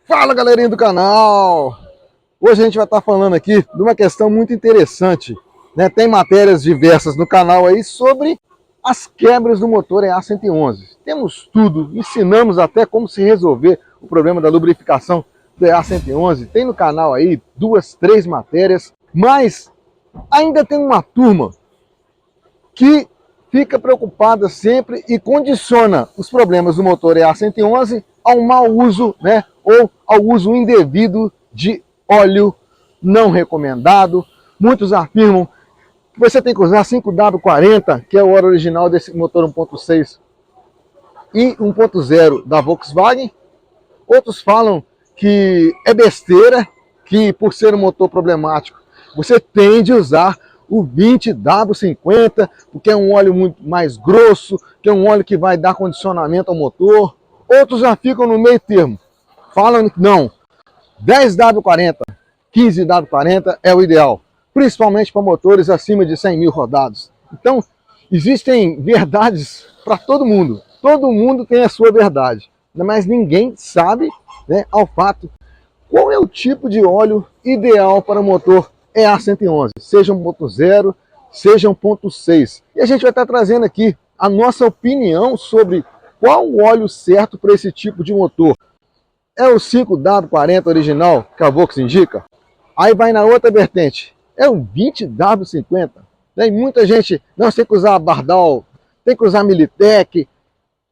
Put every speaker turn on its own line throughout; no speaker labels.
Fala, galerinha do canal! Hoje a gente vai estar falando aqui de uma questão muito interessante, né? Tem matérias diversas no canal aí sobre as quebras do motor EA111. Temos tudo, ensinamos até como se resolver o problema da lubrificação do EA111. Tem no canal aí 2, 3 matérias, mas ainda tem uma turma que fica preocupada sempre e condiciona os problemas do motor EA111 ao mau uso, né, ou ao uso indevido de óleo não recomendado. Muitos afirmam que você tem que usar 5W40, que é o óleo original desse motor 1.6 e 1.0 da Volkswagen. Outros falam que é besteira, que por ser um motor problemático, você tem de usar o 20W50, porque é um óleo muito mais grosso, que é um óleo que vai dar condicionamento ao motor. Outros já ficam no meio termo, falam que não, 10W40, 15W40 é o ideal, principalmente para motores acima de 100 mil rodados. Então, existem verdades para todo mundo tem a sua verdade, mas ninguém sabe, né, ao fato, qual é o tipo de óleo ideal para o motor EA111, seja 1.0, seja 1.6. E a gente vai estar trazendo aqui a nossa opinião sobre qual o óleo certo para esse tipo de motor. É o 5W40 original que a Volkswagen indica? Aí vai na outra vertente, é o 20W50. E muita gente, não, tem que usar Bardal, tem que usar Militec.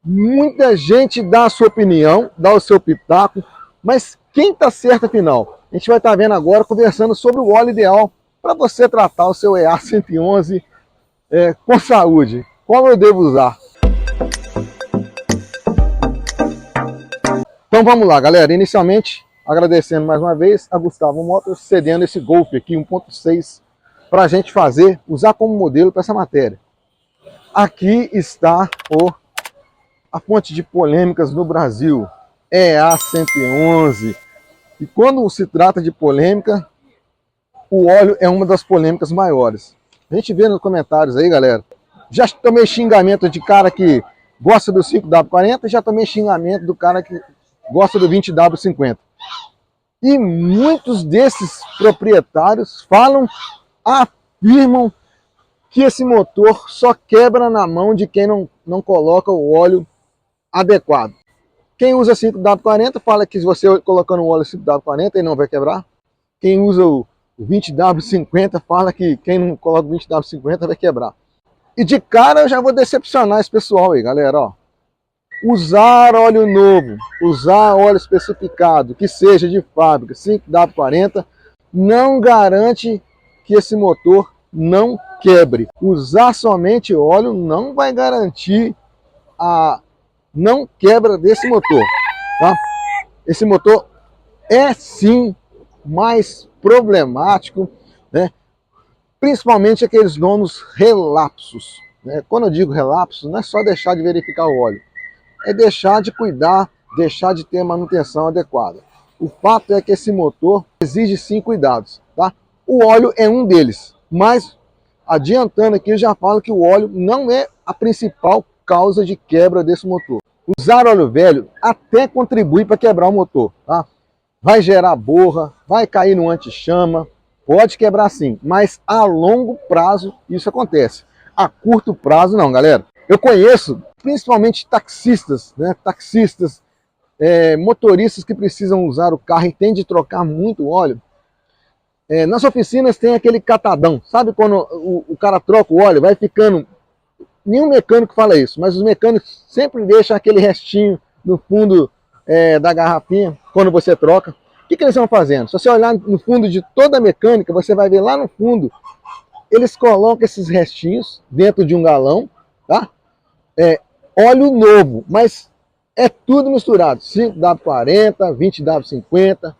Muita gente dá a sua opinião, dá o seu pitaco, mas quem está certo afinal? A gente vai estar vendo agora, conversando sobre o óleo ideal para você tratar o seu EA111 com saúde. Qual eu devo usar? Então vamos lá, galera. Inicialmente, agradecendo mais uma vez a Gustavo Motors cedendo esse Golf aqui 1.6 para a gente usar como modelo para essa matéria. Aqui está a fonte de polêmicas no Brasil, EA111. E quando se trata de polêmica, o óleo é uma das polêmicas maiores. A gente vê nos comentários aí, galera, já tomei xingamento de cara que gosta do 5W40 e já tomei xingamento do cara que gosta do 20W50. E muitos desses proprietários afirmam que esse motor só quebra na mão de quem não coloca o óleo adequado. Quem usa 5W40 fala que se você colocando o óleo 5W40 ele não vai quebrar. Quem usa o 20W50 fala que quem não coloca o 20W50 vai quebrar. E de cara eu já vou decepcionar esse pessoal aí, galera. Ó. Usar óleo novo, usar óleo especificado, que seja de fábrica, 5W40, não garante que esse motor não quebre. Usar somente óleo não vai garantir a não quebra desse motor, tá? Esse motor é sim mais problemático, né? Principalmente aqueles donos relapsos, né? Quando eu digo relapsos, não é só deixar de verificar o óleo, é deixar de cuidar, deixar de ter manutenção adequada. O fato é que esse motor exige sim cuidados, tá? O óleo é um deles, mas adiantando aqui eu já falo que o óleo não é a principal causa de quebra desse motor. Usar óleo velho até contribui para quebrar o motor, tá? Vai gerar borra, vai cair no anti-chama, pode quebrar sim, mas a longo prazo isso acontece. A curto prazo não, galera. Eu conheço principalmente taxistas, né? Motoristas que precisam usar o carro e tem de trocar muito óleo. Nas oficinas tem aquele catadão, sabe quando o cara troca o óleo, vai ficando... Nenhum mecânico fala isso, mas os mecânicos sempre deixam aquele restinho no fundo da garrafinha quando você troca. O que eles vão fazendo? Se você olhar no fundo de toda a mecânica, você vai ver lá no fundo, eles colocam esses restinhos dentro de um galão, tá? Óleo novo, mas é tudo misturado, 5W40, 20W50,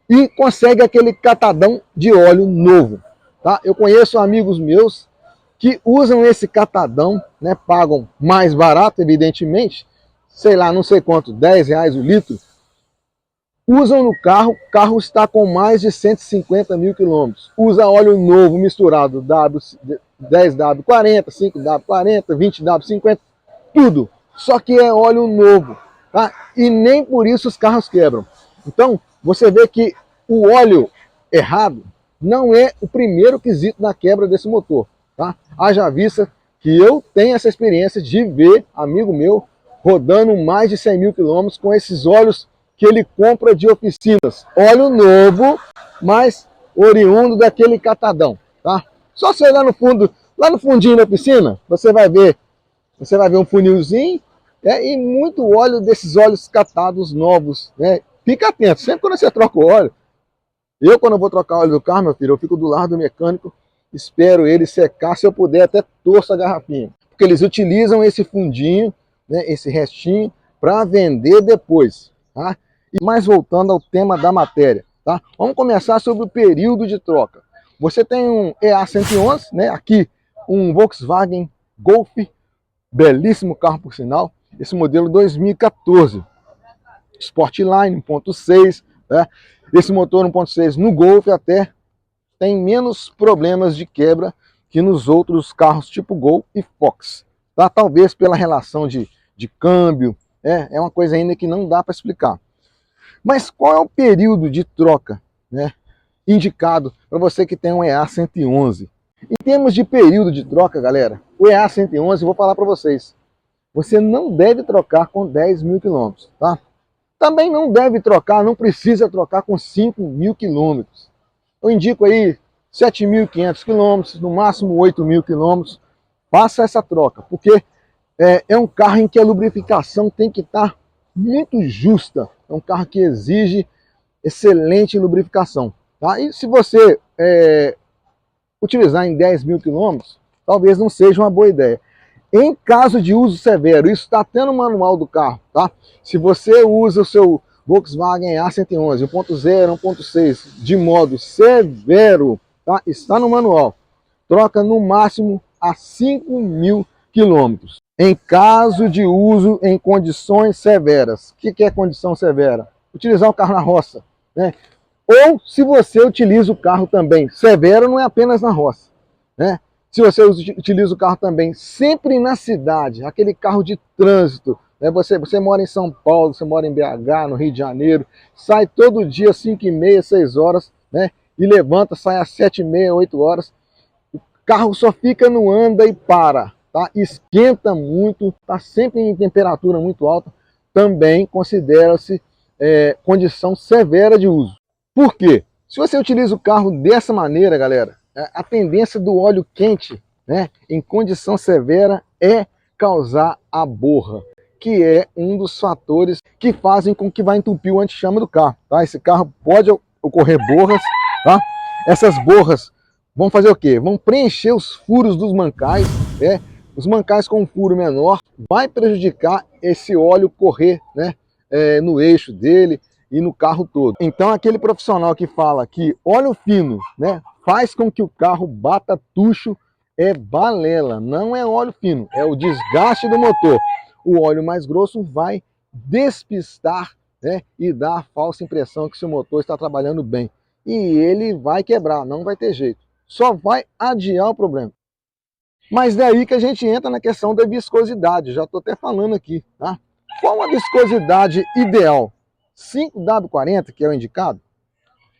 e consegue aquele catadão de óleo novo, tá? Eu conheço amigos meus que usam esse catadão, né, pagam mais barato, evidentemente, sei lá, não sei quanto, R$10 o litro, usam no carro, o carro está com mais de 150 mil quilômetros, usa óleo novo misturado, 10W40, 5W40, 20W50, tudo, só que é óleo novo, tá? E nem por isso os carros quebram. Então, você vê que o óleo errado não é o primeiro quesito na quebra desse motor, tá? Haja vista que eu tenho essa experiência de ver amigo meu rodando mais de 100 mil quilômetros com esses óleos que ele compra de oficinas. Óleo novo, mas oriundo daquele catadão, tá? Só você olhar no fundo, lá no fundinho da piscina, você vai ver um funilzinho, e muito óleo desses óleos catados novos, né? Fica atento, sempre quando você troca o óleo, quando eu vou trocar o óleo do carro, meu filho, eu fico do lado do mecânico, espero ele secar, se eu puder até torço a garrafinha, porque eles utilizam esse fundinho, né, esse restinho, para vender depois, tá? E mais voltando ao tema da matéria, tá? Vamos começar sobre o período de troca. Você tem um EA111, né, aqui um Volkswagen Golf, belíssimo carro por sinal, esse modelo 2014, Sportline 1.6, né? Esse motor 1.6 no Golf até tem menos problemas de quebra que nos outros carros tipo Gol e Fox, tá? Talvez pela relação de câmbio, é uma coisa ainda que não dá para explicar. Mas qual é o período de troca, né, indicado para você que tem um EA111? Em termos de período de troca, galera, o EA111, eu vou falar para vocês, você não deve trocar com 10 mil quilômetros, tá? Também não deve trocar, não precisa trocar com 5 mil quilômetros. Eu indico aí 7.500 quilômetros, no máximo 8 mil quilômetros. Faça essa troca, porque é um carro em que a lubrificação tem que estar muito justa. É um carro que exige excelente lubrificação, tá? E se você utilizar em 10 mil quilômetros, talvez não seja uma boa ideia. Em caso de uso severo, isso está até no manual do carro, tá? Se você usa o seu Volkswagen A111 1.0, 1.6 de modo severo, tá? Está no manual. Troca no máximo a 5 mil quilômetros. Em caso de uso em condições severas. O que é condição severa? Utilizar o carro na roça, né? Ou se você utiliza o carro também severo, não é apenas na roça, né? Se você utiliza o carro também sempre na cidade, aquele carro de trânsito, né? Você mora em São Paulo, você mora em BH, no Rio de Janeiro, sai todo dia às 5h30, 6 horas, né? E levanta, sai às 7h30, 8 horas. O carro só fica no anda e para, tá? Esquenta muito, está sempre em temperatura muito alta, também considera-se condição severa de uso. Por quê? Se você utiliza o carro dessa maneira, galera, a tendência do óleo quente, né, em condição severa é causar a borra, que é um dos fatores que fazem com que vai entupir o antichama do carro, tá? Esse carro pode ocorrer borras, tá? Essas borras vão fazer o quê? Vão preencher os furos dos mancais, né? Os mancais com um furo menor vai prejudicar esse óleo correr, né, no eixo dele e no carro todo. Então aquele profissional que fala que óleo fino, né, faz com que o carro bata tucho, é balela, não é óleo fino, é o desgaste do motor. O óleo mais grosso vai despistar, né, e dar a falsa impressão que seu motor está trabalhando bem. E ele vai quebrar, não vai ter jeito. Só vai adiar o problema. Mas daí que a gente entra na questão da viscosidade, já estou até falando aqui, tá? Qual a viscosidade ideal? 5W40, que é o indicado,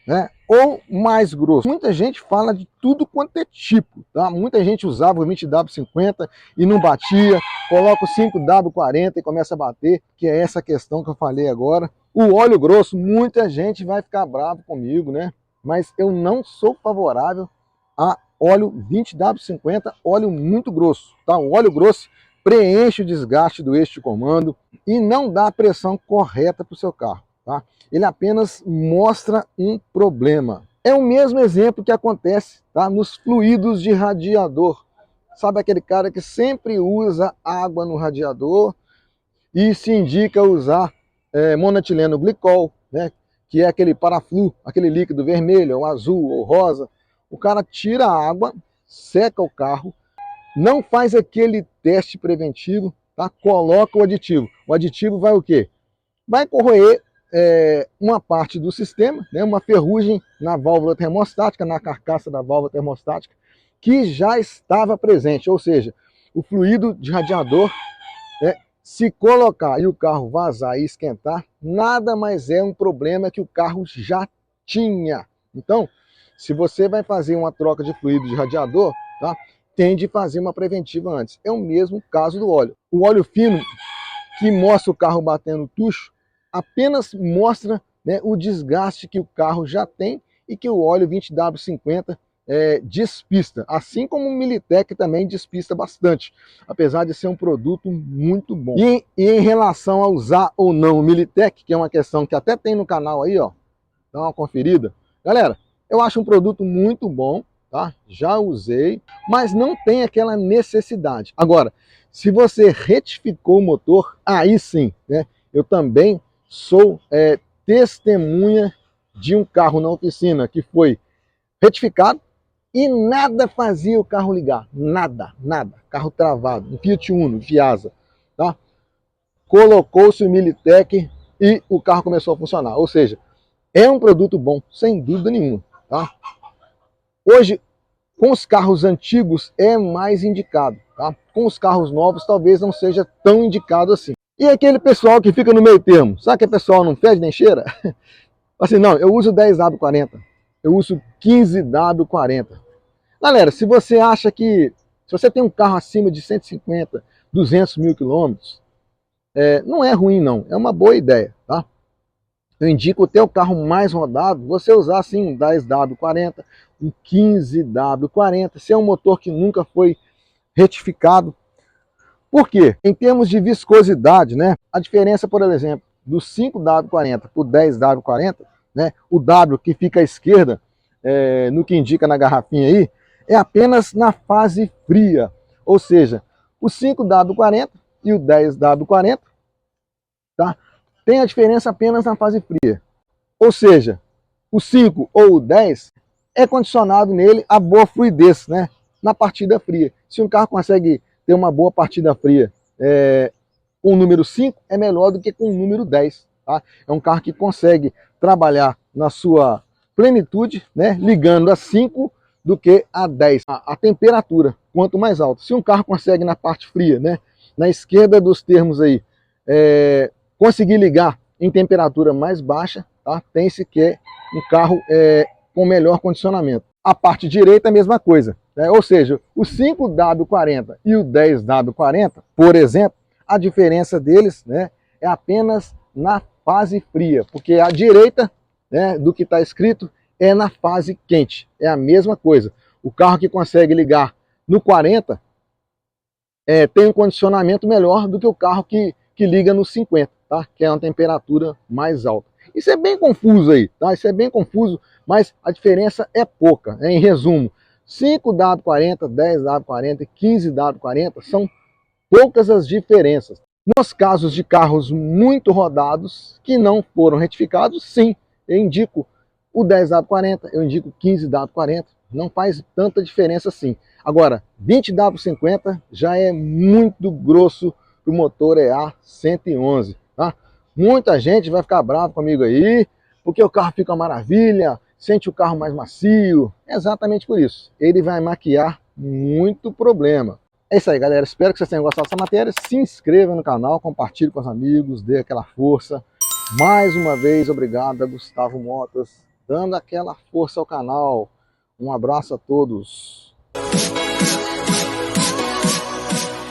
né? Ou mais grosso. Muita gente fala de tudo quanto é tipo, tá? Muita gente usava o 20W50 e não batia, coloca o 5W40 e começa a bater, que é essa questão que eu falei agora. O óleo grosso, muita gente vai ficar bravo comigo, né? Mas eu não sou favorável a óleo 20W50, óleo muito grosso, tá? O óleo grosso preenche o desgaste do eixo de comando e não dá a pressão correta para o seu carro, tá? Ele apenas mostra um problema. É o mesmo exemplo que acontece, tá, nos fluidos de radiador. Sabe aquele cara que sempre usa água no radiador e se indica usar monoetileno glicol, né, que é aquele paraflu, aquele líquido vermelho, ou azul, ou rosa. O cara tira a água, seca o carro, não faz aquele teste preventivo, tá? Coloca o aditivo. O aditivo vai o quê? Vai corroer uma parte do sistema, né? Uma ferrugem na válvula termostática, na carcaça da válvula termostática, que já estava presente, ou seja, o fluido de radiador Se colocar e o carro vazar e esquentar, nada mais é um problema que o carro já tinha. Então, se você vai fazer uma troca de fluido de radiador, tá? Tem de fazer uma preventiva antes. É o mesmo caso do óleo. O óleo fino, que mostra o carro batendo tucho, apenas mostra, né, o desgaste que o carro já tem e que o óleo 20W50 despista, assim como o Militec também despista bastante, apesar de ser um produto muito bom. E em relação a usar ou não o Militec, que é uma questão que até tem no canal aí, ó, dá uma conferida. Galera, eu acho um produto muito bom, tá? Já usei, mas não tem aquela necessidade. Agora, se você retificou o motor, aí sim, né? Eu também sou testemunha de um carro na oficina que foi retificado e nada fazia o carro ligar. Nada, nada. Carro travado, um Fiat Uno, Fiasa, tá? Colocou-se o Militec e o carro começou a funcionar. Ou seja, é um produto bom, sem dúvida nenhuma, tá? Hoje, com os carros antigos é mais indicado, tá? Com os carros novos talvez não seja tão indicado assim. E aquele pessoal que fica no meio termo, sabe que o pessoal não fede nem cheira? Assim, não, eu uso 10W40, eu uso 15W40. Galera, se você acha que, se você tem um carro acima de 150, 200 mil quilômetros, não é ruim não, é uma boa ideia, tá? Eu indico ter o carro mais rodado, você usar assim um 10W40, um 15W40, se é um motor que nunca foi retificado. Por quê? Em termos de viscosidade, né, a diferença, por exemplo, do 5W40 para o 10W40, né, o W que fica à esquerda, no que indica na garrafinha aí, é apenas na fase fria. Ou seja, o 5W40 e o 10W40, tá? Tem a diferença apenas na fase fria. Ou seja, o 5 ou o 10 é condicionado nele a boa fluidez, né, na partida fria. Se um carro consegue ter uma boa partida fria com o número 5, é melhor do que com o número 10. Tá? É um carro que consegue trabalhar na sua plenitude, né, ligando a 5 do que a 10. A temperatura, quanto mais alta. Se um carro consegue na parte fria, né, na esquerda dos termos aí, conseguir ligar em temperatura mais baixa, tá? Tem-se que é um carro com melhor condicionamento. A parte direita é a mesma coisa, né? Ou seja, o 5W40 e o 10W40, por exemplo, a diferença deles, né, é apenas na fase fria, porque a direita, né, do que está escrito é na fase quente, é a mesma coisa. O carro que consegue ligar no 40 tem um condicionamento melhor do que o carro que liga no 50, tá? Que é uma temperatura mais alta. Isso é bem confuso aí, tá? Isso é bem confuso, mas a diferença é pouca. Em resumo, 5W40, 10W40, 15W40 são poucas as diferenças. Nos casos de carros muito rodados que não foram retificados, sim, eu indico o 10W40, eu indico o 15W40, não faz tanta diferença assim. Agora, 20W50 já é muito grosso para o motor EA111, tá? Muita gente vai ficar bravo comigo aí, porque o carro fica uma maravilha, sente o carro mais macio. É exatamente por isso. Ele vai maquiar muito problema. É isso aí, galera. Espero que vocês tenham gostado dessa matéria. Se inscreva no canal, compartilhe com os amigos, dê aquela força. Mais uma vez, obrigado a Gustavo Motos, dando aquela força ao canal. Um abraço a todos.